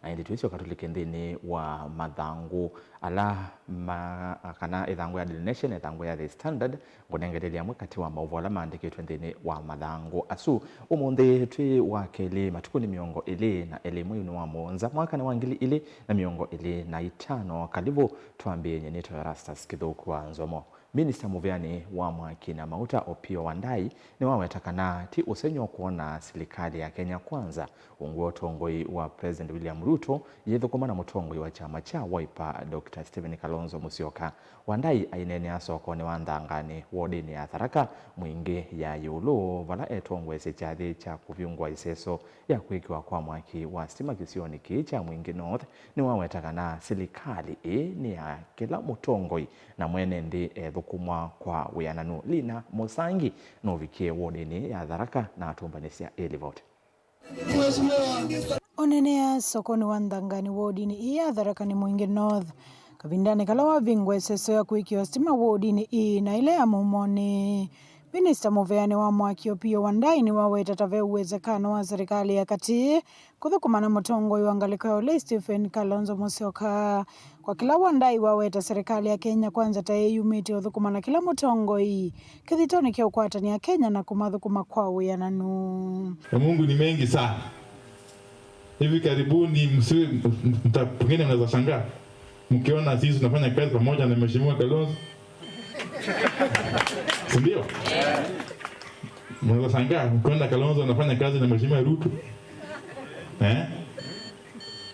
aindituisyo Katoliki nthini wa mathangu ala kana ithangu ya Daily Nation ithangu ya The Standard ngonengereria amwe kati wa mauvu ala maandikitwe nthini wa mathangu asu umuthi twi wa keli matukuni miongo ili na mwezi wa Muonza mwaka wa 2025 kalibu tuambie nyenito ya Rastas Kithuku wa Nzomo. Minister Muvyani wa Mwaki na Mauta Opiyo Wandayi ni wawetakana ti usenyo kuona serikali ya Kenya Kwanza unguo tongoi wa President William Ruto yethukuma na mutongoi wa chama cha Wiper Dr. Stephen Kalonzo Musyoka. Wandayi ainene asoko ni wanthangani wodini ya Tharaka mwingi ya yulu vala etongwe sechathi cha kuvyungwa iseso ya kwikiwa kwa mwaki wa stima kisioni cha Mwingi North ni wawetakana serikali ni ya kila mutongoi na mwene ndi thukumwa kwa wiananu Lina Musangi no vikie wodini ya Tharaka na atumbanisia vote. Onenea sokoni wanthangani wodini ya Tharaka ni Mwingi North kavindani kala wavingwe seso ya kuikiwa stima wodini na ile ya Mumoni. Minister Muvyani wa Mwaki Opiyo Wandayi ni waweta tave uwezekano wa serikali ya kati kuthukuma na mutongoi wa ngaliko ya ule Stephen Kalonzo Musyoka. Kwa kila Wandayi waweta serikali ya Kenya Kwanza tayeyumite uthukuma na kila mutongoi kithitoni kia ukwatani ya Kenya na kumathukuma kwa wiananu. Ya Mungu ni mengi sana. Hivi karibuni pengine mnaweza shangaa mkiona sisi tunafanya kazi pamoja na Mheshimiwa Kalonzo. Ndio. Mnaweza shangaa mkiona Kalonzo anafanya kazi na Mheshimiwa Ruto.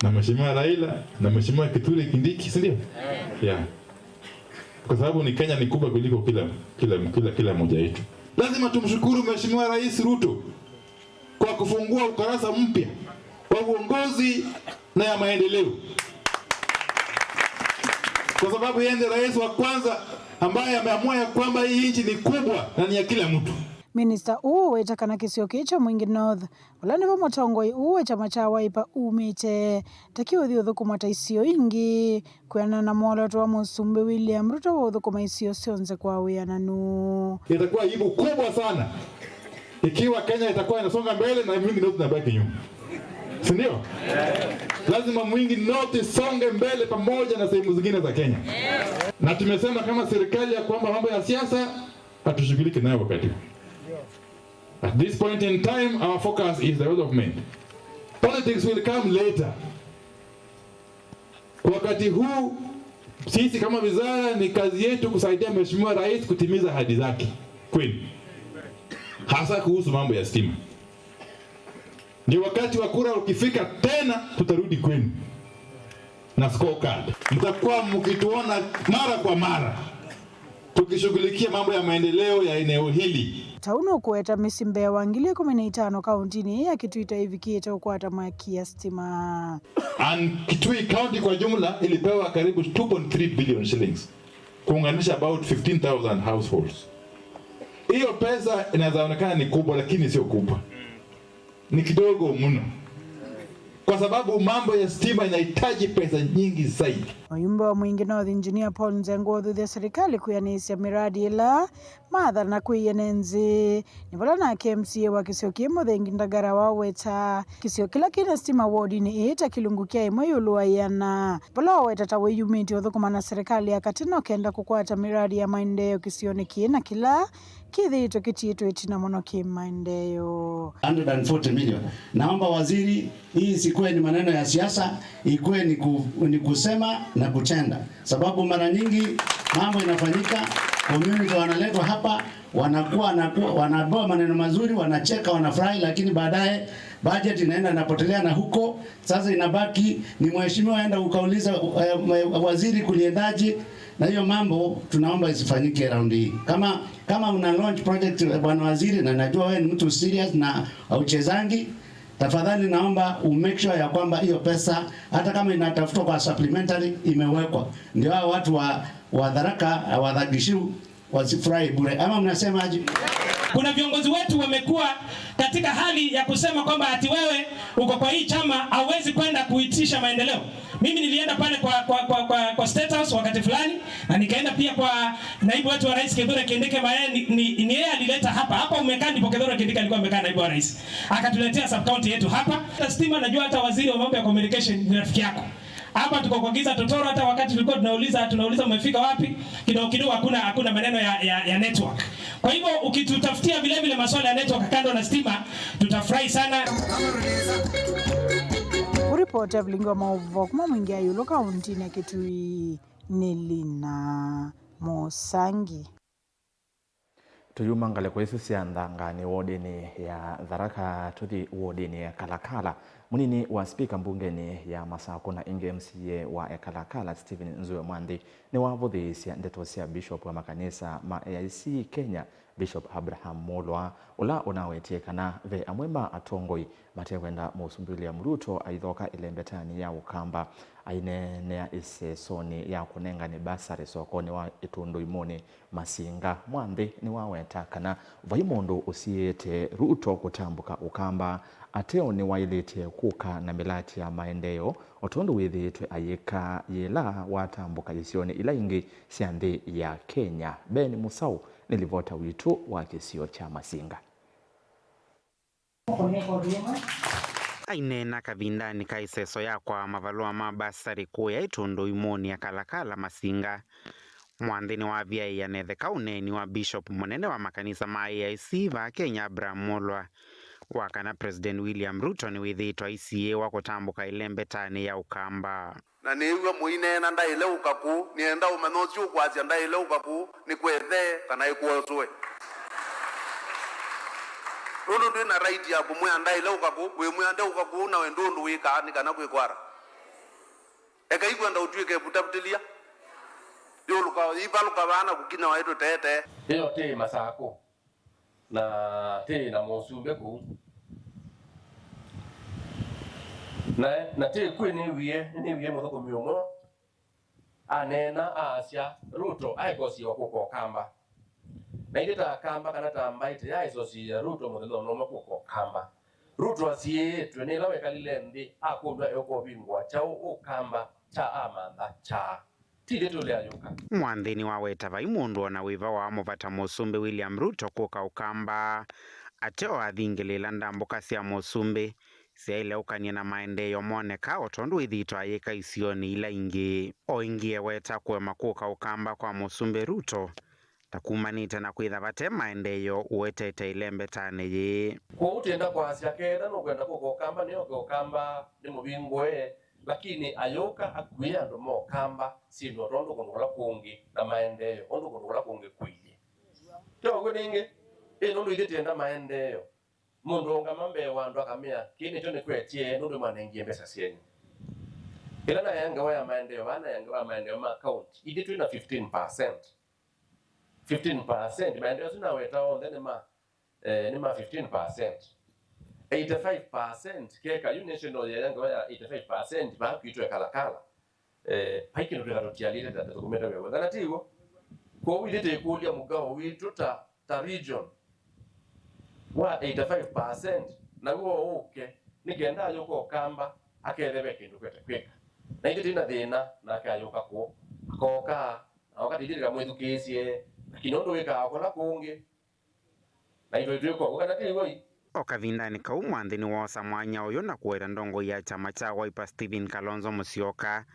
Na Mheshimiwa Raila na Mheshimiwa Kithure Kindiki, ndio? Yeah. Kwa sababu ni Kenya ni kubwa kuliko kila mmoja wetu. Lazima tumshukuru Mheshimiwa Rais Ruto kwa kufungua ukurasa mpya wa uongozi na ya maendeleo. Kwa sababu yeye ndiye rais wa kwanza ambaye ameamua ya kwamba hii nchi ni kubwa na ni ya kila mtu. Minister wetakana kisio kicho Mwingi North wala nivo mutongoi chama cha Wiper umite takiwa thukuma taisio ingi kuyana na mwoloto wa Musumbe William Ruto wa thukuma isio sionze kwa wiananu. Itakuwa aibu kubwa sana ikiwa Kenya itakuwa inasonga mbele na Mwingi North inabaki nyuma. Sindio? Lazima Mwingi North songe mbele pamoja na sehemu zingine za Kenya. Na tumesema kama serikali ya kwamba mambo ya siasa hatushughulike nayo wakati. At this point in time, our focus is development. Politics will come later. Wakati huu sisi kama wizara ni kazi yetu kusaidia Mheshimiwa Rais kutimiza ahadi zake kweli, hasa kuhusu mambo ya stima. Ndio wakati wa kura ukifika tena tutarudi kwenu na scorecard. Mtakuwa mkituona mara kwa mara tukishughulikia mambo ya maendeleo ya eneo hili. Tauno kueta misimbe ya wangilia 15 kauntini ya Kitui hivi kieta ukwata mwaki ya stima. And Kitui County kwa jumla ilipewa karibu 2.3 billion shillings kuunganisha about 15,000 households. Hiyo pesa inazaonekana ni kubwa lakini sio kubwa. Ni kidogo mno. Kwa sababu mambo ya stima inahitaji pesa nyingi zaidi. Wayumbe wa Mwingi North Engineer Paul Nzengo thutha serikali kuyanisia miradi ila madhara na kuienenzi ni vala na KMCA wa kisio kimo thengi Ndagara waweta kisio kila kina stima wodini kilungukia imwe yulu yana vala waweta taweyumiti uthukuma na serikali ya katino kenda kukwata miradi ya maendeleo kisioni kina kila kithito kititu itina mono kimaendeleo 140 million. Naomba waziri, hii sikuwe ni maneno ya siasa, ikuwe ni kusema na kutenda. Sababu mara nyingi mambo inafanyika, community wanaletwa hapa, wanaboa maneno mazuri, wanacheka, wanafurahi, lakini baadaye budget inaenda inapotelea na huko. Sasa inabaki ni mheshimiwa aenda ukauliza waziri kuliendaje, na hiyo mambo tunaomba isifanyike round hii. Kama una launch project bwana waziri, na najua wewe ni mtu serious na uchezangi, tafadhali naomba make sure ya kwamba hiyo pesa hata kama inatafutwa kwa supplementary imewekwa. Ndio hao watu wa Tharaka wadhagishu wasifurahi bure. Ama mnasemaje? Kuna viongozi wetu wamekuwa katika hali ya kusema kwamba ati wewe uko kwa hii chama hauwezi kwenda kuitisha maendeleo. Mimi nilienda pale kwa State House wakati fulani, na nikaenda pia kwa naibu wetu wa rais Kithure Kindiki Mayai. Ni yeye alileta hapa umekaa, ndipo Kithure Kindiki alikuwa amekaa naibu wa rais, akatuletea sub county yetu hapa. Stima, najua hata waziri wa mambo ya communication ni rafiki yako. Hapa tuko kwa giza totoro, hata wakati tulikuwa tunauliza umefika wapi, kidogo hakuna maneno ya network. Kwa hivyo ukitutafutia vile masuala ya network kando na stima, tutafurahi sana. Kuripota Vlingo Mauvok Mwingia yulo kaunti na Kitui Nelina Mosangi. Tuyumangale kwa isu siandanga ni wodini ya Tharaka tuthi wodini ya Kalakala. Munini wa spika mbungeni ya Masako na inge MCA wa Kalakala Stephen Nzue Mwandi ni wavodhi sia ndeto sia Bishop wa makanisa ma AIC Kenya Bishop Abraham Molwa ula unawetekana ve amwema atongoi matekwenda musumbili ya Ruto aithoka ilembetani ya Ukamba aine nea ise soni ya kunenga ni basari sokoni wa Itundu Imoni Masinga. Mwandi ni wawetakana vaimondo usiete Ruto kutambuka Ukamba ateo ni wailete kuka na milati ya maendeleo otondo withitwe ayika yela watambuka isione ila ingi siande ya Kenya. Ben Musau nilivota witu wa kisio cha Masinga. Ainena kavindani kaiseso ya kwa mavalua mabasari kuu ya Itundu Imoni ya Kalakala Masinga. Mwandini wa vyai ya nethe kauneni wa Bishop munene wa makanisa ma AIC va Kenya Abraham Molwa wakana President William Ruto ni withitwa ICA wa kutambuka ilembetani ya Ukamba. Na niwe muinena ndaile ukaku nienda umenozi ukwazia ndaile ukaku ni kwethe kana ikuozwe rundu ndina right ya kumwe ndaile ukaku we mwande ukaku na wendundu wika ni kana kwikwara eka igwenda utwike butaputilia yoluka ibaluka bana kukina waito tete hiyo te Masako na te na Musumbe ku na te kwe ni wiye muthoko miomo anena asia Ruto aigosi okuko Kamba na ideta Kamba kana tambaite aisosi Ruto muthelo no moko Kamba Ruto asie twene lawe kalile akundwa eko bingwa chao Ukamba cha amanda cha Mwandini wa weta vaimundu na wiva wa muvata Musumbe William Ruto kuka Ukamba ateo athingilela ndambuka sia Musumbe siaile ukanie na maendeleo moneka otondu ithitwa ayika isioni ila ingi oingie weta kwema kuka Ukamba kwa Musumbe Ruto takumanite na kwitha vate maendeleo uwetete ilembetane ye kwa utenda kwa asia ketha no kwenda kuka Ukamba ni Ukamba ni mubingwe lakini ayoka akuya ndo mo Kamba sino rondo kondola kungi na maendeleo ondo kondola kungi kuye to gudinge ndo idetenda maendeleo mundu ngamambe wandu akamia kini chone kwetie ndo manengie mbesa sieni ila na yanga wa maendeleo bana yanga wa maendeleo ma account idetu na 15% maendeleo sina weta on then ni ma 15%. 85% keka national yanga ya 85% ba kuitwa Kalakala haiki ndo tukatotialite tatakumeta wewe ngana tigo kwa wilite kulia mugao witu ta region wa 85% na go okay nigenda yoko Kamba akelebe kindu kwete kweka na indi tina thina na kayoka ko koka na wakati ndira mwedukesie kinondo weka akola kungi na ito ito ko kana tigo okavindani kau mwanthini wosa mwanya uyu na kuwera ndongo ya chama cha Wiper Stephen Kalonzo Musyoka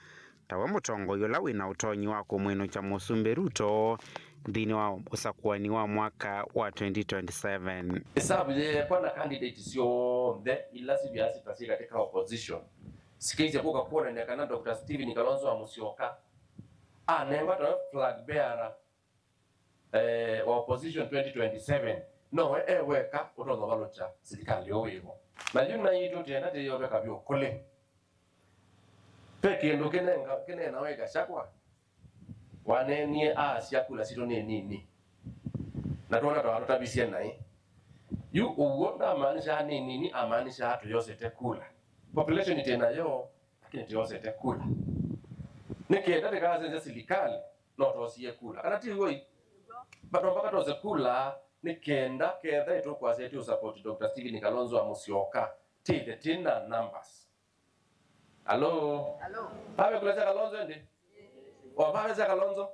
tawa mutongo yula wina utonyi wa kumwino cha Musumbe Ruto ndini wa usakuani wa mwaka wa 2027. Hesabu ye kwa na candidate sio the ilasi biasi pasi katika opposition sikize kuka kuona ni kana Dr. Stephen Kalonzo Musyoka anemba to flag bearer wa opposition 2027 no weka utono balocha serikali owivo na yuna yitu tena te yobe kabyo kole peke ndo kene na weka shakwa wanenie asia kula sito nini na tona to atabisia nai yu ugonda amanisha nini amanisha hatu yose te kula population tena yo lakini te yose te kula nikenda de kazi za serikali no to sie kula kana ti woi bado mpaka to kula nikenda ketha ito kwa zetu support Dr. Stephen Kalonzo Musyoka tile tina numbers Hello. Pawe kuleza Kalonzo ndi? Pawe za Kalonzo?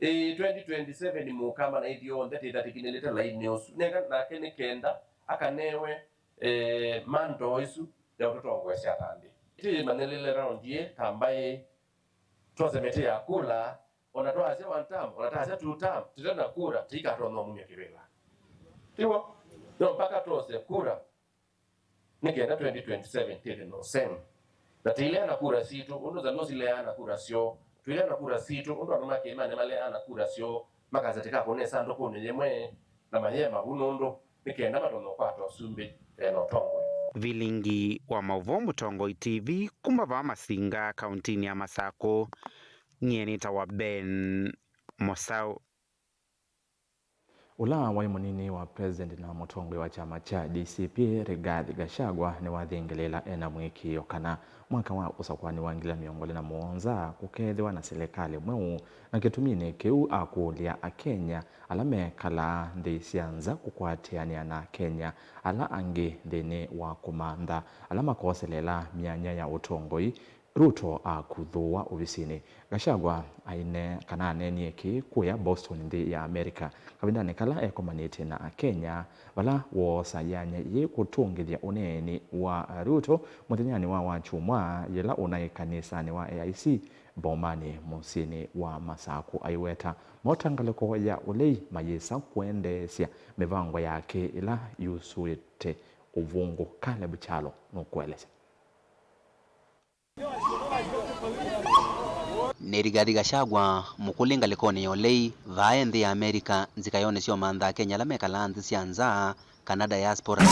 2027 mukama na idio ndete itatekineleta la news. Nega na kene kenda akanewe mando isu ya watoto wangu wesi atandi. Iti manelele raundie tambaye tuwaze mete ya kula onatoa hasia one term, onatoa hasia two term, titana kura, tika atono mumia kiwela. Tiwa? No, mpaka tuwase kura. Nikienda 2027 tete no same. Na tile ana kura situ, undo za lozi le ana kura sio. Tuile ana kura situ, undo anumake imane male ana kura sio. Makazatika kone sando kone jemwe. Na mahema unondo. Nikienda matono kwa ato sumbi. No tongwe. Vilingi wa Mauvomu Tongoi TV kumava Masinga kauntini ya Masako. Nyenita wa Ben Mosau. Ula wai munini wa president na mutongwe wa chama cha DCP Rigathi Gachagua ni wathingilela ena mwiki yokana mwaka wa usakwani wangila miongole na muonza kukethiwa na serikali mweu na kitumini kiu akulia Kenya alame kala nthi cianza kukwatiania na Kenya ala angi thini wa kumantha alama koselela mianya ya utongoi Ruto akuthuwa ubisini. Gachagua aine kana nenie ki kuya Boston nthi ya Amerika kabindani kala ekomanite na Kenya wala wosa yanya ye kutungithia uneni wa Ruto muthenyani wa wachumwa yela unai kanisani wa AIC bomani musini wa Masaku aiweta motangaleko ya ulei mayesa kuendesya mivango yake ila yusuite uvungu Caleb Chalo nukueleza. Ni Rigathi Gachagua mukulinga likoni yolei vae nthi ya Amerika nzikayone sio mantha Kenya lameka lanthi cianza Canada diaspora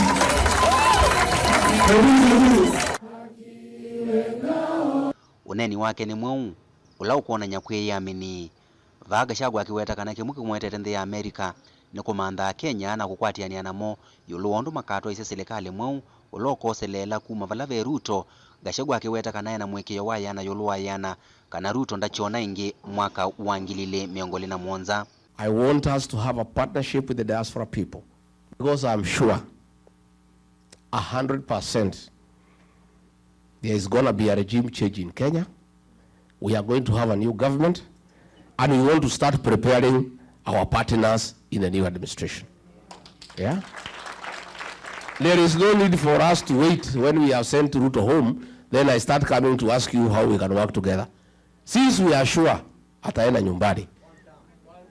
uneni wake ni mweu ula ukuona nyakwe ya mini va Gachagua akiweta kana kimuki kumwetete nthi ya Amerika ni kumantha Kenya na kukwatiania namo yulu wondu makato ise serikali mweu ulokoselela kuma vala ve Ruto Gachagua akiweta kana na mwekeo wa yana yulu wa yana kana Ruto ndachona ingi mwaka wangilile miongoli na muonza. I want us to have a partnership with the diaspora people because I'm sure 100% there is going to be a regime change in Kenya. We are going to have a new government and we want to start preparing our partners in the new administration. Yeah? There is no need for us to wait when we have sent Ruto home, then I start coming to ask you how we can work together. Since we are sure ataenda nyumbani.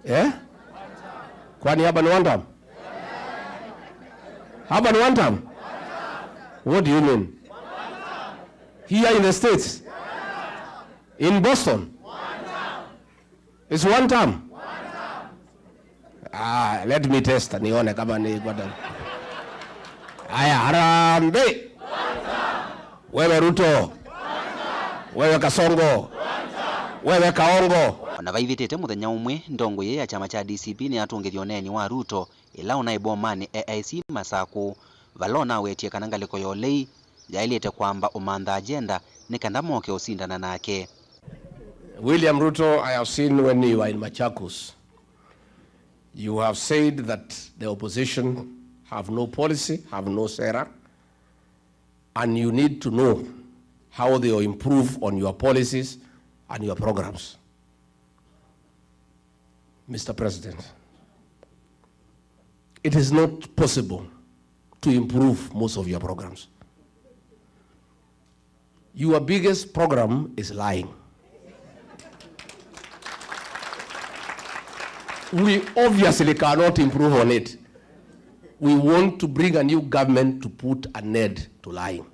Yeah? Kwani hapa ni one term? Hapa ni one term? What do you mean? Here in the States? In Boston? It's one term? Let me test nione kama ni kwa term. Aya, harambe. Wewe Ruto. Wewe Kasongo. Wewe Kaongo. Ona vaivitete muthenya umwe ndongo ye ya chama cha DCP ni atungithio oneni wa Ruto ila unaibomani AIC Masaku valona wetie kana ngaliko yolei yailete kwamba umantha agenda ni kanda moke usindana nake. William Ruto, I have seen when you were in Machakos, you have said that the opposition have no policy, have no sera, and you need to know how they will improve on your policies and your programs. Mr. President, it is not possible to improve most of your programs. Your biggest program is lying. We obviously cannot improve on it. We want to bring a new government to put an end to lying.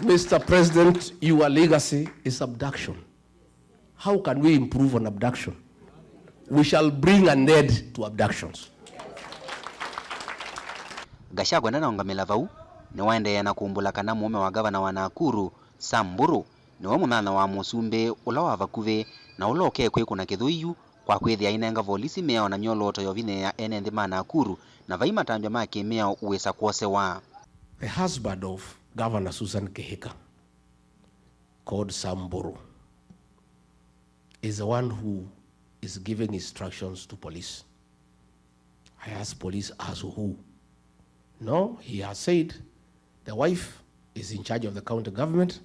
Mr. President, your legacy is abduction. How can we improve on abduction? We shall bring an end to abductions. Gachagua ndanaongamila vau ni waendeea na kumbula kana mume wa gavana wa Nakuru Samburu ni wa munana wa musumbe ula wa vakuve na ula okekwe kuna kithuiyu kwa kwithia inenga volisi meo na nyoloto yovine ya ene nthi ma Nakuru na vai matambya make meo uwesa kwose wa. The husband of Governor Susan Kihika, called Samburu, is the one who is giving instructions to police. I asked police as who? No, he has said the wife is in charge of the county government,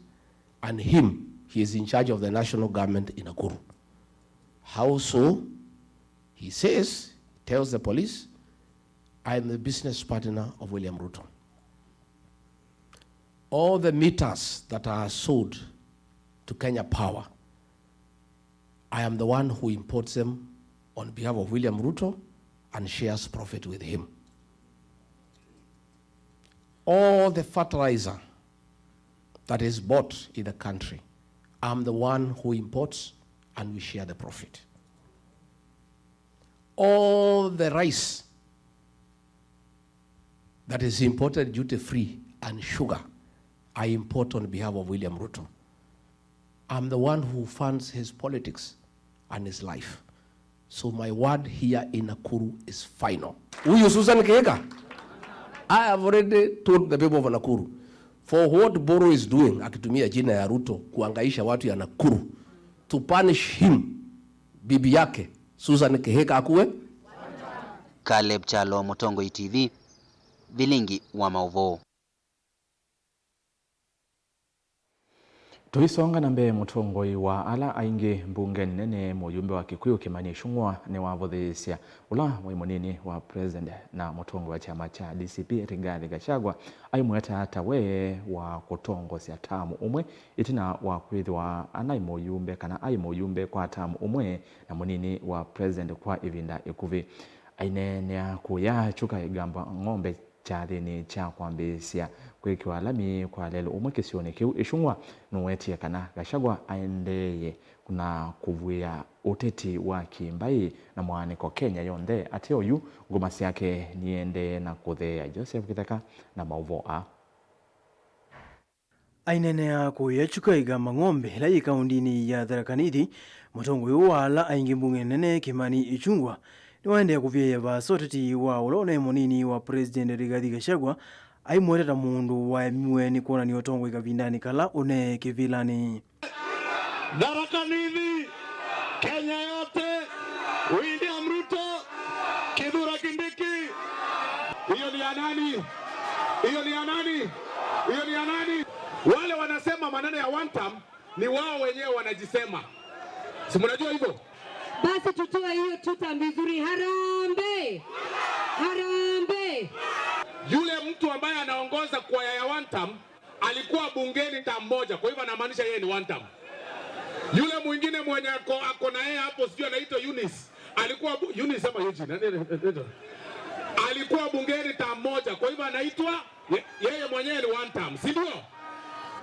and he is in charge of the national government in Nakuru. How so? He tells the police, I am the business partner of William Ruto. All the meters that are sold to Kenya Power, I am the one who imports them on behalf of William Ruto and shares profit with him. All the fertilizer that is bought in the country, I'm the one who imports and we share the profit. All the rice that is imported duty-free and sugar, I import on behalf of William Ruto. I'm the one who funds his politics and his life. So my word here in Nakuru is final. Huyu Susan Kihika, I have already told the people of Nakuru, for what Boro is doing, akitumia jina ya Ruto kuangaisha watu ya Nakuru, to punish him, bibi yake, Susan Kihika akuwe. Caleb Chalo, Mutongo TV, Vilingi wa Mauvoo. Tuisonga na mbere Mutongoi wa ala aingi mbunge nene muyumbe wa Kikuyu Kimani Ichung'wa ni wavuthisya ula mwimunini wa president na Mutongoi wa chama cha DCP Rigathi Gachagua aimweta hata we wa kutongosya tamu umwe itina wa kwithwa anai muyumbe kana ai muyumbe kwa tamu umwe na munini wa president kwa ivinda ikuvi ainenea kuya chuka igamba ng'ombe chathini cha kwambisya kwikiwa lami kwa lelo umwe kisione kiu Ichung'wa nuwetie kana Gachagua aendeye kuna kuvuya uteti wa kimbai na mwaniko Kenya yonde atioyu ngomasi yake niende na kuthea. Joseph Kitheka na Mauvoo. Ainenea kuyachuka igamba ng'ombe la kaundini ya Tharaka Nithi Mutongoi wala aingi mbunge nene Kimani Ichung'wa niwaendea kuvya vasoteti wa ulone munini wa president Rigathi Gachagua aimweteta mundu wa miwe ni kuona ni Otongoi kavindani kala une kivilani. Tharaka Nithi, Kenya yote, William Ruto, Kithure Kindiki. Hiyo ni ya nani? Hiyo ni ya nani? Hiyo ni ya nani? Wale wanasema maneno ya one term ni wao wenyewe wanajisema. Si mnajua hivyo? Basi tutoe hiyo tuta vizuri. Harambe! Harambe! Yule mtu ambaye anaongoza kwa ya one term alikuwa bungeni term moja, kwa hivyo anamaanisha yeye ni one term. Yule mwingine mwenye ako na yeye hapo sijui anaitwa Eunice. Alikuwa Eunice ama Eugene. Alikuwa bungeni term moja, kwa hivyo anaitwa yeye mwenyewe ni one term, si ndio?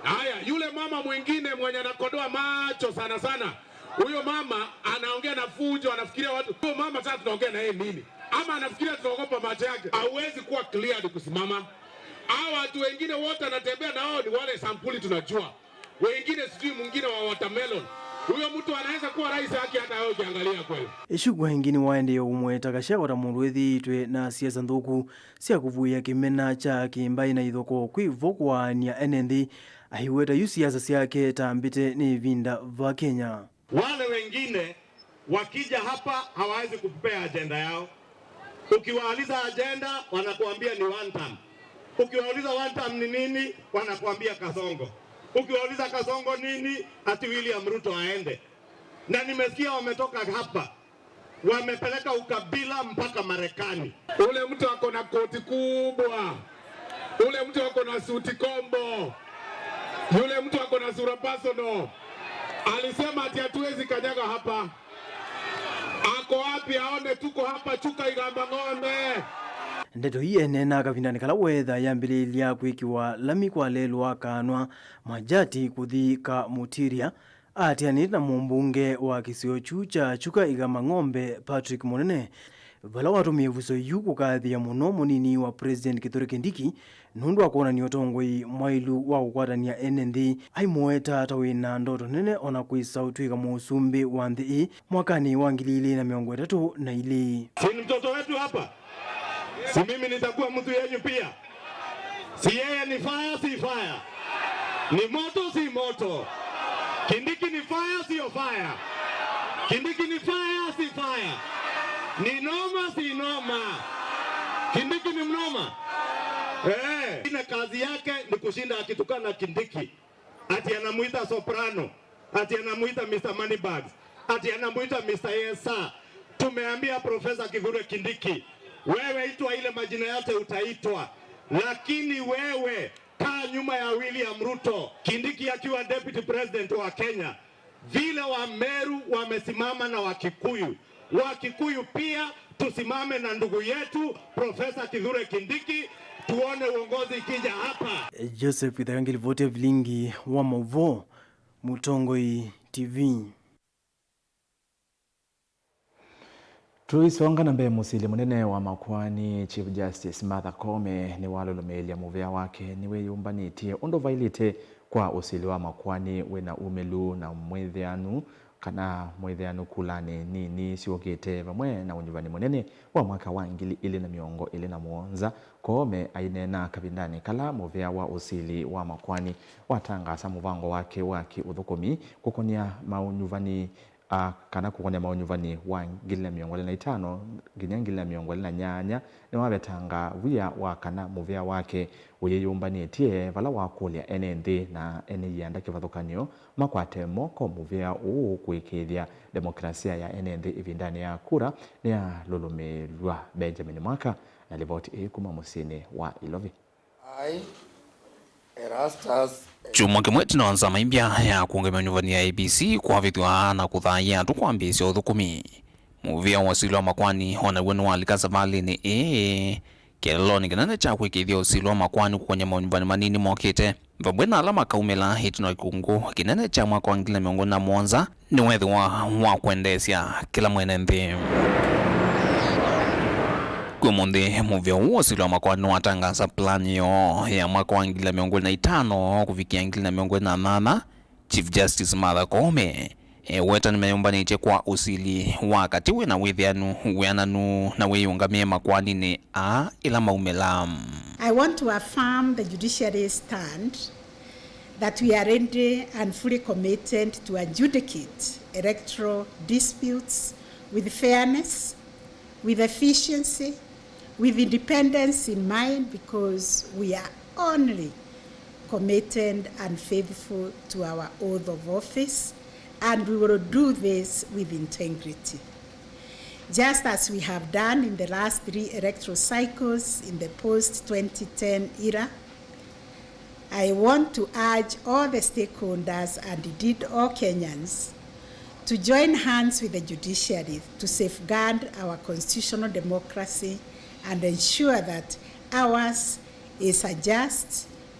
Haya, yule mama mwingine mwenye anakodoa macho sana sana. Huyo mama anaongea na fujo, anafikiria watu. Huyo mama sasa tunaongea na yeye nini? Ama anafikiria tunaogopa macho yake. Hauwezi kuwa clear kusimama. Hao watu wengine wote anatembea na wao ni wale sampuli tunajua. Wengine sijui mwingine wa watermelon. Huyo mtu anaweza kuwa rais haki hata wewe ukiangalia kweli. Ichung'wa ingini waende umweta Gachagua mundu ethitwe na siasa nthuku cia kuvuya kimena cha kimbai na ithoko kwivokwa nia NND ahiweta yu siasa ciake tambite ni vinda va Kenya. Wale wengine wakija hapa hawawezi kupea agenda yao. Ukiwauliza agenda wanakuambia ni one term. Ukiwauliza one term ni nini wanakuambia Kasongo. Ukiwauliza Kasongo nini ati William Ruto aende. Na nimesikia wametoka hapa wamepeleka ukabila mpaka Marekani. Ule mtu ako na koti kubwa, ule mtu ako na suti kombo, yule mtu ako na sura personal. Alisema ati hatuwezi kanyaga hapa. Ako wapi aone tuko hapa chuka igamba ng'ombe. Ndeto hii enena kavindani kala wetha yambililia kwikiwa lami kwa lelu akanwa majati kuthika Mutiria atiani na mumbunge wa kisio chucha chuka igamba ng'ombe Patrick Munene vala watumie vuso yu kukathia muno munini wa president Kithure Kindiki nundu akuona ni Otongoi mwailu wa kukwatania NND aimweta tawina ndoto nene ona kwisa utwika musumbi wa nthi mwakani wa 2032. Si mtoto wetu hapa? Si mimi nitakuwa mtu yenyu pia? Si yeye ni fire si fire? Ni moto si moto? Kindiki ni fire sio fire? Kindiki ni fire si fire? Ni noma si noma? Kindiki ni mnoma? Ina kazi yake ni kushinda akitukana Kindiki. Ati anamuita soprano, ati anamuita Mr. Moneybags, ati anamuita Mr. Yesa. Tumeambia Profesa Kithure Kindiki, wewe itwa ile majina yote utaitwa, lakini wewe kaa nyuma ya William Ruto. Kindiki akiwa deputy president wa Kenya, vile wa Meru wamesimama na Wakikuyu pia tusimame na ndugu yetu Profesa Kithure Kindiki, tuone uongozi ikija hapa. Joseph Ithayangi, vote vilingi wa Mavo, Mutongoi TV. Tuisonga na mbele musili munene wa Makwani Chief Justice Martha Koome ni walulumelia muvea wake niwe yumbanite ondo vailite kwa usili wa Makwani wena umelu na mwithianu kana mwithianu kulane nini siokete vamwe na unyuvani munene wa mwaka wa 2017 Koome ainena kabindani kala muvea wa usili wa Makwani watangasa muvango wake uthukumi kukonia maunyuvani kana kukonia maunyuvani wa 2025 nginya 2028 ni wabetanga wia wa kana muvea wake uyeyumbanetie vala wakulia enende na eneyanda kivathukanio makwate moko muvea kuikithia demokrasia ya enende ivindani ya kura ni ya lulumelwa Benjamin Mwaka na ripoti kuma musini wa Ilovi. Chumwa kimwe tinaanza maimbia ya kuongemea nyuvani ya ABC kwa vitwa na kuthaya tukwambisya uthukumi muvia wasili wa Makwani ona wenu walikaza vali ni keloni kinene cha kuikithia usili wa Makwani kukonya maunyuvani manini mokite vabwena alama kaumela hitino ikungu kinene cha mwaka wa 2017 ni wethi wa kuendesya kila mwene nthi. Kumunde muvia usili wa Makwani watangaza plani yo ya mwaka wa 2025 kufikia 2028. Chief Justice Martha Koome weta nimeyumbanite kwa usili wakati wena withianu wiananu na wiyungamie Makwani ni ila maumela. I want to affirm the judiciary's stand that we are ready and fully committed to adjudicate electoral disputes with fairness, with efficiency, with independence in mind, because we are only committed and faithful to our oath of office, and we will do this with integrity. Just as we have done in the last 3 electoral cycles in the post-2010 era, I want to urge all the stakeholders and indeed all Kenyans to join hands with the judiciary to safeguard our constitutional democracy and ensure that ours is a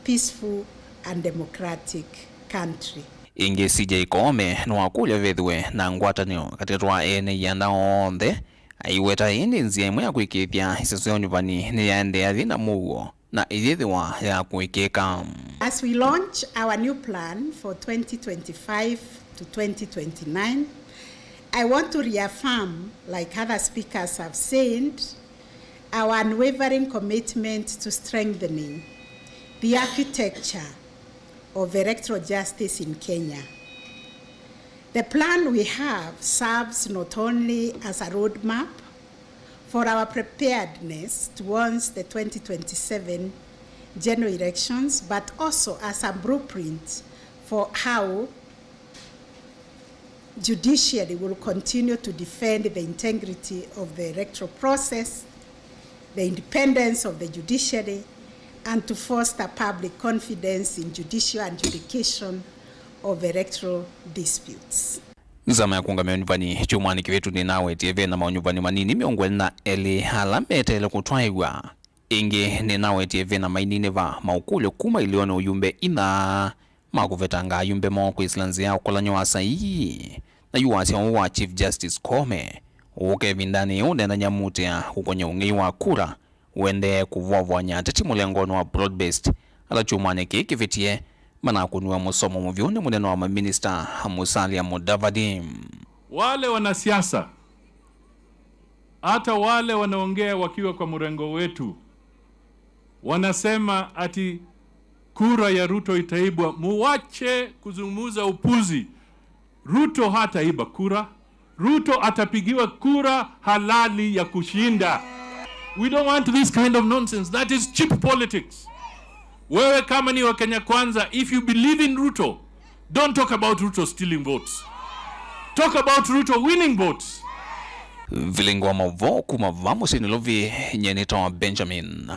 peaceful and democratic country. Inge CJ Koome nwakulia vethwe na ngwatanio katika twa ene yanda onthe aiweta indi nzia imwe ya kuikithia iseso nyuvani ni yaende athina muo na ithithiwa ya kuikika. As we launch our new plan for 2025 to 2029, I want to reaffirm, like other speakers have said, our unwavering commitment to strengthening the architecture of electoral justice in Kenya. The plan we have serves not only as a roadmap for our preparedness towards the 2027 general elections, but also as a blueprint for how judiciary will continue to defend the integrity of the electoral process, the independence of the judiciary, and to foster public confidence in judicial adjudication of electoral disputes. Zama ya kuungamia nyuvani chumwani kiwetu ni nawe TV na maunyuvani manini miongweli na eli halamete ele kutwaigwa. Inge ni nawe TV na mainini va maukule kuma ilione uyumbe ina makuvetanga yumbe moko islanzia ukolanyo wasa hii na yuwasi wa Chief Justice Koome uke vindani unde na nyamutia kukonya ungi wa kura uende kuvwavwanya tatimu lengono wa broad-based ala chumane kikivitie mana kunua musomo muvyone muneno wa Minister Musalia Mudavadi. Wale wanasiasa hata wale wanaongea wakiwa kwa mrengo wetu wanasema ati kura ya Ruto itaibwa. Muwache kuzungumza upuzi. Ruto hataiba kura. Ruto atapigiwa kura halali ya kushinda. We don't want this kind of nonsense. That is cheap politics. Wewe kama ni wa Kenya Kwanza, if you believe in Ruto, don't talk about Ruto stealing votes. Talk about Ruto winning votes. Vilingwa mavo kumavamo sinilovi nyenito Benjamin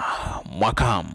Mwakam.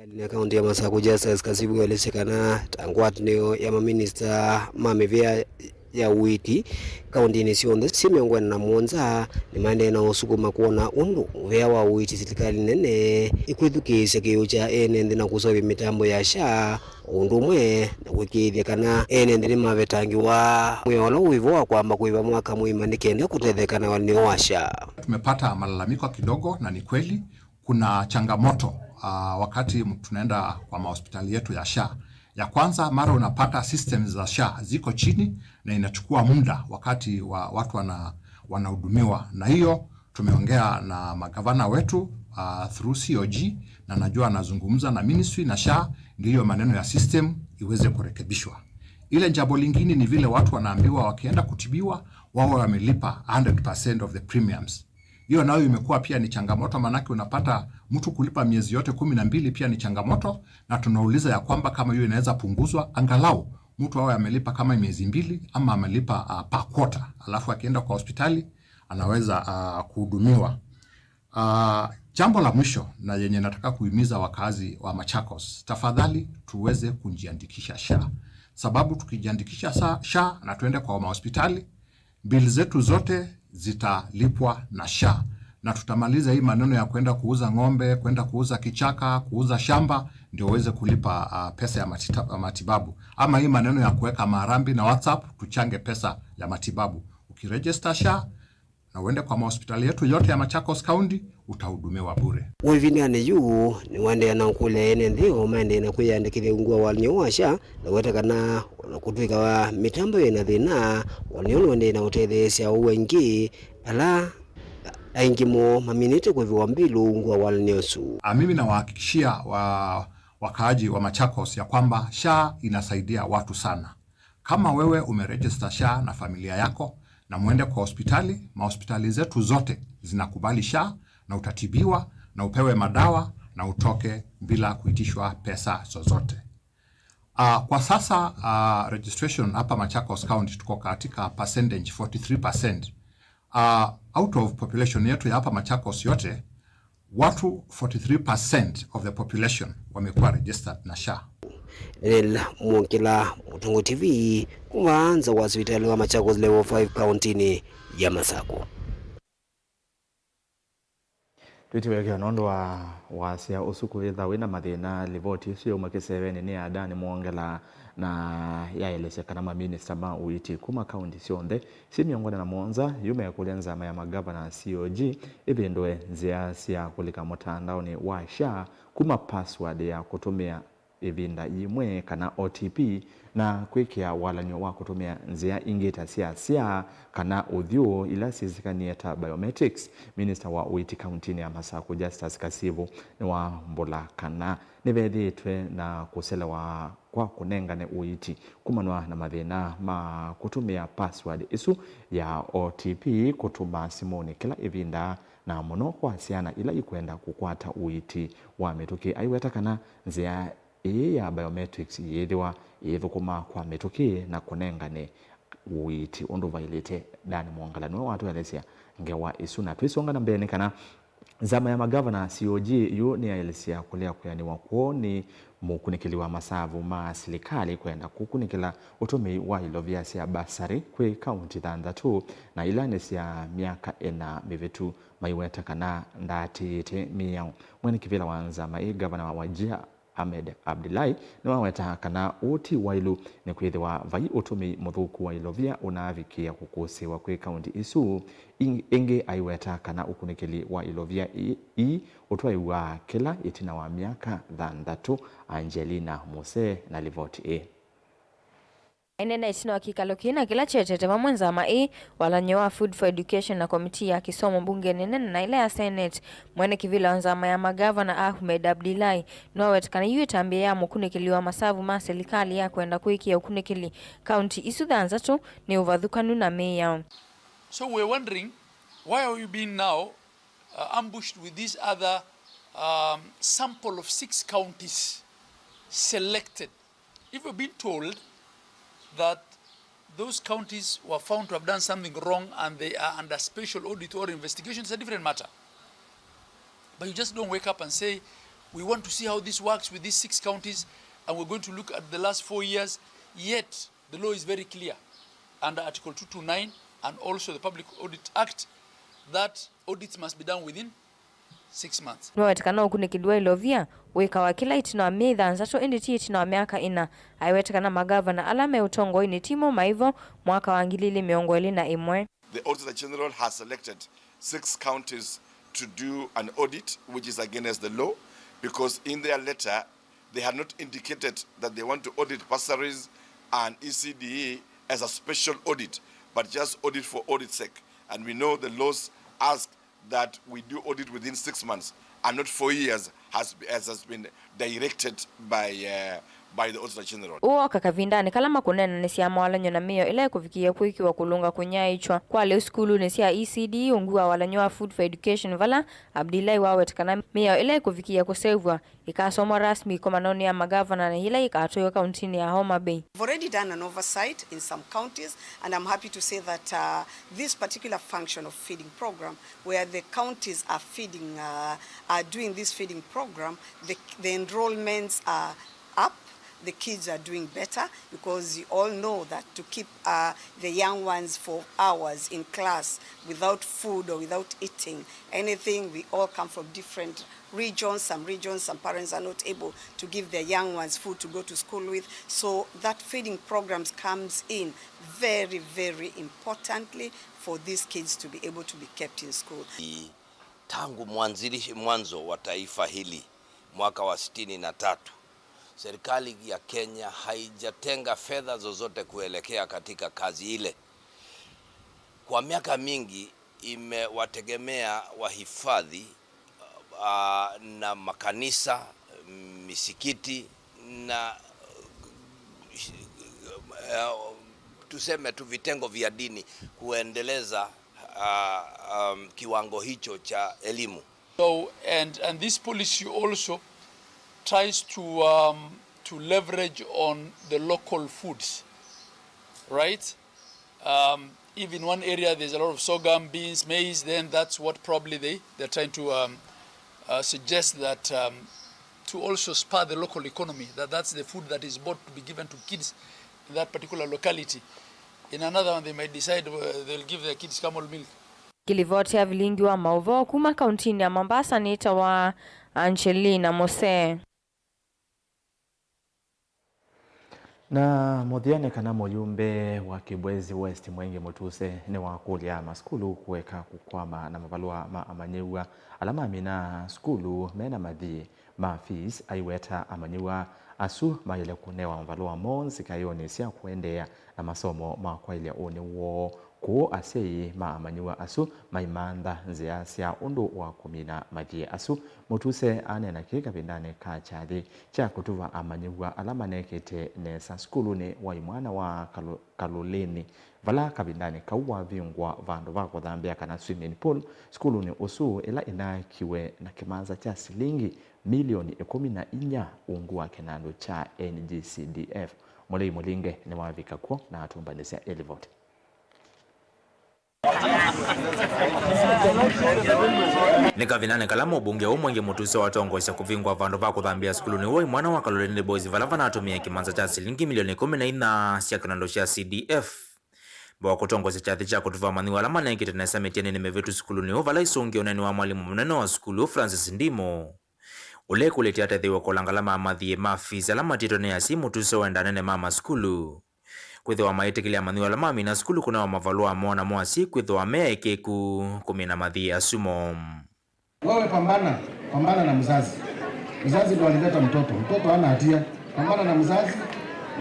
Na kaunti ya Masako Justice Kasibu walisekana tangu atuneo ya maminista mamevia ya witi kaunti ni sionde simeongwana na monza ni mande na usukuma kuona undu vya wa witi serikali nene ikwithukisha kiucha enende na kusobe mitambo ya SHA undu mwe na wikithia kana enende ni mavetangi wa mwolo wivo kwamba kuiva mwaka muima nikenda kutethekana walio wa SHA. Tumepata malalamiko kidogo na ni kweli kuna changamoto wakati tunaenda kwa mahospitali yetu ya SHA. Ya kwanza, mara unapata systems za SHA ziko chini na inachukua muda wakati watu wanahudumiwa, na hiyo tumeongea na magavana wetu through COG, na najua anazungumza na ministry na SHA ndio maneno ya system iweze kurekebishwa. Ile jambo lingine ni vile watu wanaambiwa wakienda kutibiwa wao wamelipa 100% of the premiums. Hiyo nayo imekuwa pia ni changamoto, manake unapata mtu kulipa miezi yote 12 pia ni changamoto, na tunauliza ya kwamba kama hiyo inaweza punguzwa angalau mtu awe amelipa kama miezi 2 ama amelipa per quarter, alafu akienda kwa hospitali anaweza kuhudumiwa. Jambo la mwisho na yenye nataka kuhimiza wakazi wa Machakos, tafadhali tuweze kujiandikisha SHA, sababu tukijiandikisha SHA na tuende kwa hospitali, bili zetu zote zitalipwa na SHA, na tutamaliza hii maneno ya kwenda kuuza ng'ombe, kwenda kuuza kichaka, kuuza shamba ndio uweze kulipa pesa ya matibabu, ama hii maneno ya kuweka marambi na WhatsApp tuchange pesa ya matibabu. Ukiregister SHA na uende kwa hospitali yetu yote ya Machakos County utahudumiwa bure. Wevinane yu ni wande na kule ene ndio mande na kuyandikire ungwa walnyowasha na wetakana kutwika wa mitambo ina thina walnyolonde na utethesia wengi ala aingimo maminite kweviwa mbilu ungwa walnyosu. Mimi nawahakikishia wakaaji wa Machakos ya kwamba SHA inasaidia watu sana. Kama wewe umeregister SHA na familia yako na muende kwa hospitali, mahospitali zetu zote zinakubali SHA na utatibiwa na upewe madawa na utoke bila kuitishwa pesa zozote. Kwa sasa registration hapa Machakos County tuko katika percentage 43%. Out of population yetu ya hapa Machakos yote, watu 43% of the population wamekuwa registered na SHA. Nela Mwokela, Mutungu TV, kumaanza wa hospitali wa Machakos level 5 county ni ya Masako. Twitiwekea nondo wasia usuku witha wina mathina livoti sio makiseveni ni adani Mwongela na yaelesha kana maminista ma uiti kuma county cionthe si miongoni na monza yume kulenza maya magavana COG ibindwe nzia cia kulika mutandaoni wa SHA kuma password ya kutumia ivinda imwe kana OTP na kwikia walanyo wa kutumia nzia ingita cia kana uthio ila sizikanie ta biometrics. Minister wa uiti county ya Masako Justice Kasibu ni wa mbula kana nibethitwe na kuselewa kwa kunengane uiti kumanwa na mathina ma kutumia password isu ya OTP kutuma simoni kila ivinda na muno kwa siana ila ikwenda kukwata uiti wa mituki aiweta kana nzia ya biometrics yethukuma kwa mituki na kunengane uiti undu vailite Dani Mwongela niwe watu yalesia ngewa isu na twisonga na mbele kana zama ya magavana COG yu ni yalesia kulia kuyaniwa kuoni mukunikiliwa masavu ma serikali kwenda kukunikila utumi wa ilovia sia basari kwe county thandatu na ilane sia miaka ena mivitu maiweta kana ndati te miyao mwene kivila wanza mai gavana wa Wajir Ahmed Abdullahi ni waweta kana uti wailu ni kwithiwa vai utumi muthuku wa ilovia unavikia kukusiwa kwe county isu ingi aiweta kana ukunikili wa ilovia utwaiwa kila itina wa miaka thandatu Angelina Muse na Livoti Enena isino wakikalo kina kila chetete wa mwenza mai walanyoa Food for Education na komiti ya kisomo bunge nene na ile ya Senate mwene kivila wanzama ya magavana Ahmed Abdullahi nowetikana yu tambia ya mukunekiliwa masavu ma serikali ya kwenda kuikia ukunekili county isudhanza tu ni uvadhukanu na meya. So we're wondering, why are we being now ambushed with this other sample of 6 counties selected? If we've been told that those counties were found to have done something wrong and they are under special audit or investigation, it's a different matter. But you just don't wake up and say, we want to see how this works with these 6 counties and we're going to look at the last 4 years. Yet, the law is very clear under Article 229 and also the Public Audit Act that audits must be done within 6 months. Nowetikana ukunekiliwa ilovia weka wakila itino amidha nzato inditi itino miaka ina aiwetikana magavana alame utongo ini timo maivo mwaka wangilili miongo elina imwe. The Auditor General has selected 6 counties to do an audit which is against the law because in their letter they had not indicated that they want to audit bursaries and ECDE as a special audit but just audit for audit's sake. And we know the laws ask that we do audit within 6 months and not 4 years as has been directed by the Auditor General. Uo kakavindani kalama kunena nisia walanyo na meyo ile kufikia kuikiwa kulunga kunyaichwa kwa leo skulu nisia ECD ungua walanyo Food for Education vala Abdullahi wawetikana meyo ile kufikia kusevwa ikasomwa rasmi kwa manoni ya magavana na ile ikatoyo kauntini ya Homa Bay. We've already done an oversight in some counties and I'm happy to say that this particular function of feeding program where the counties are feeding are doing this feeding program, the enrollments are up. The kids are doing better because you all know that to keep the young ones for hours in class without food or without eating anything, we all come from different regions. Some parents are not able to give their young ones food to go to school with. So that feeding programs comes in very, very importantly for these kids to be able to be kept in school. Tangu mwanzo wa taifa hili mwaka wa 63 serikali ya Kenya haijatenga fedha zozote kuelekea katika kazi ile. Kwa miaka mingi imewategemea wahifadhi na makanisa, misikiti na tuseme tu vitengo vya dini kuendeleza kiwango hicho cha elimu. So and this policy also tries to leverage on the local foods, right? If in one area there's a lot of sorghum, beans, maize, then that's what probably they're trying to suggest that to also spur the local economy, that's the food that is bought to be given to kids in that particular locality. In another one they might decide they'll give their kids camel milk. Kilivoti ya vilingi wa mauvo kuma kauntini ya Mombasa nita wa Angelina Mose. Na muthiane kana muyumbe wa Kibwezi West Mwenge Mutuse ni wakulia maskulu kuweka kukwama na mavalua ma amanyewa alama amina skulu mena madhi ma fees aiweta amanyewa asu mayele kunewa mavalua monzi kayoni sia kuendea na masomo makwaile one wo ku asei ma amanyewa asu maimanda nzia sia undu wa kumina madhi asu Mutuse anena kika bindane ka chadi cha kutuva amanyewa alama nekete nesa skulu ni wa imwana wa Kaloleni vala kabindane kauwa viungwa vandu vako dhambia kana swimming pool skulu ni usu ila inakiwe na kimanza cha silingi milioni 14 ungua kenando cha NGCDF. Mulei Mulinge ni wavika kwa na atumbanisia Elivote. Nika vinane kalamo bunge Mwenge Mutuse watongosha kuvingwa vandu va kuthambia skulu ni woi mwana wa Kaloleni Boys valava na atumia kimanza cha silingi milioni 14 cia kinando cia CDF. Bawa kutongosha chathi cha kutuva maniwa alama na ikitenesa metiani ni mevetu skulu ni ovala isongi oneni wa mwalimu mnene wa skulu Francis Ndimo. Ule kuletia tethiwa kulangalama amadhie mafis alama titone ya si Mutuse waendanene mama skulu. Kwithiwa maitikilia maniwa alama mina skulu kuna wa mavalua mwana mwasi kwithiwa meeke kumina madhie asumo. Wewe pambana na mzazi ndo alileta mtoto hana hatia. Pambana na mzazi,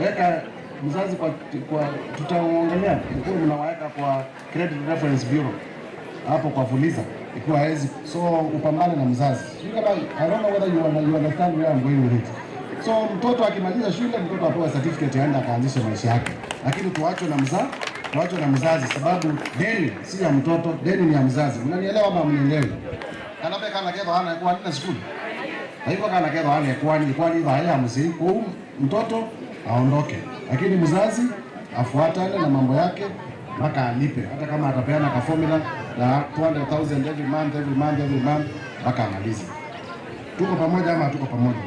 weka mzazi kwa tutaongelea ikiwa mnawaweka kwa Credit Reference Bureau hapo kwa Fuliza ikiwa hawezi, so upambane na mzazi. I don't know whether you understand where I'm going with it. So mtoto akimaliza shule, mtoto apewe certificate aende akaanzishe maisha yake, lakini tuachwe na mzazi, sababu deni si ya mtoto, deni ni ya mzazi. Mnanielewa ama mnielewi? Kanabe kana kedo hana kwa nini shule hivyo, kana kedo hana kwa nini haya mzee kwa mtoto aondoke, lakini mzazi afuatane na mambo yake mpaka alipe, hata kama atapeana ka formula na 200,000 every month mpaka amalize. Tuko pamoja ama tuko pamoja?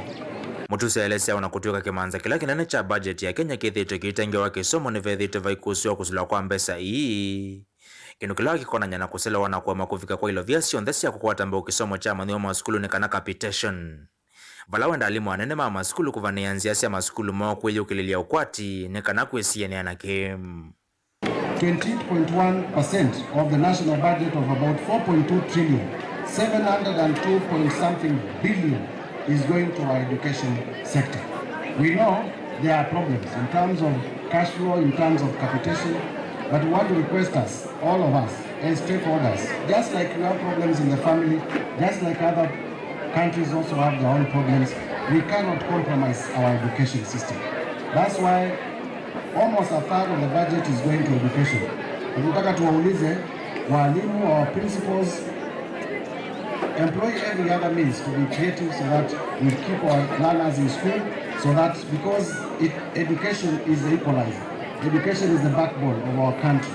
Mutusi elese ona kutuka kimanza kila kinene cha budget ya Kenya kithito kitengewa kisomo ni vethite vaikusio kusula kwa mbesa ii kinu kila kikona nyana kusela wana kwa makufika kwa ilo vyasio ndesi ya kukwata mbeo kisomo cha manio maskulu ni kana capitation vala wenda alimu anene mama skulu kuvania nziasi ya maskulu mao kweli ukililia ukwati ni kana kuesie ni anakim 28.1% of the national budget of about 4.2 trillion 702 point something billion is going to our education sector. We know there are problems in terms of cash flow, in terms of capitation, but we want to request us, all of us, as stakeholders, just like we have problems in the family, just like other countries also have their own problems, we cannot compromise our education system. That's why almost a third of the budget is going to education. Tunataka tuwaulize walimu, our principals, employ every other means to be creative so that we keep our learners in school, so that because education is the equalizer, education is the backbone of our country.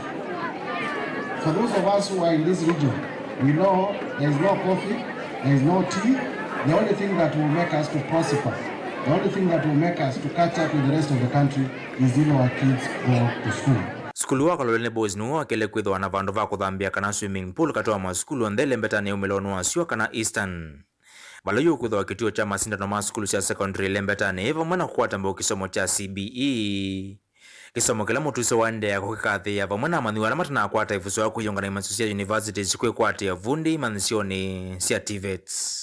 For those of us who are in this region, we know there is no coffee, there is no tea. The only thing that will make us to prosper, the only thing that will make us to catch up with the rest of the country is if our kids go to school. Skulu wako lolene boys nuo akele kwitho wana vandu va kuthambia kana swimming pool katoa maskulu ndele mbetani umelono asio kana Eastern. Balayo kwitho kituo cha masindano ma skulu cia secondary lembetani evo mwana kukwata mbao kisomo cha CBE. Kisomo kila mutuso wande ya kukikathi ya vamwana manthi wala matana akwata ifuso ya kuyongana imasusia universities kwe kwati ya vundi manisioni cia TVETs.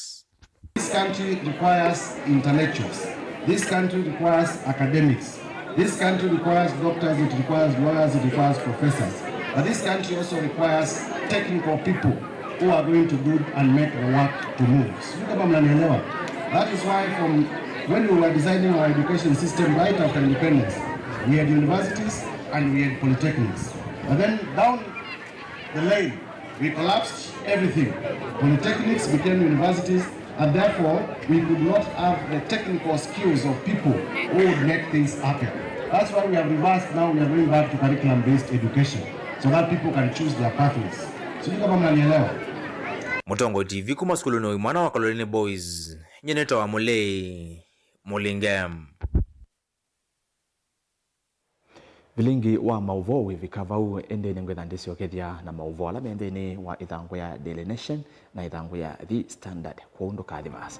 This country requires intellectuals. This country requires academics. This country requires doctors, it requires lawyers, it requires professors. But this country also requires technical people who are going to do and make the work to move. That is why from when we were designing our education system right after independence, we had universities and we had polytechnics. But then down the lane, we collapsed everything. Polytechnics became universities, and therefore we could not have the technical skills of people who would make things happen. That's why we have reversed now, we are going back to curriculum-based education, so that people can choose their pathways. So you kama mnanielewa. Mutongo TV kuma skulu no mwana wa Kaloleni Boys nyeneto wa Mulingam. Vilingi wa mauvo vikavau ende nengwetha ndisi okethia na mauvo ala mendeni wa ithango ya Daily Nation na ithango ya The Standard kwa undo kathi basi.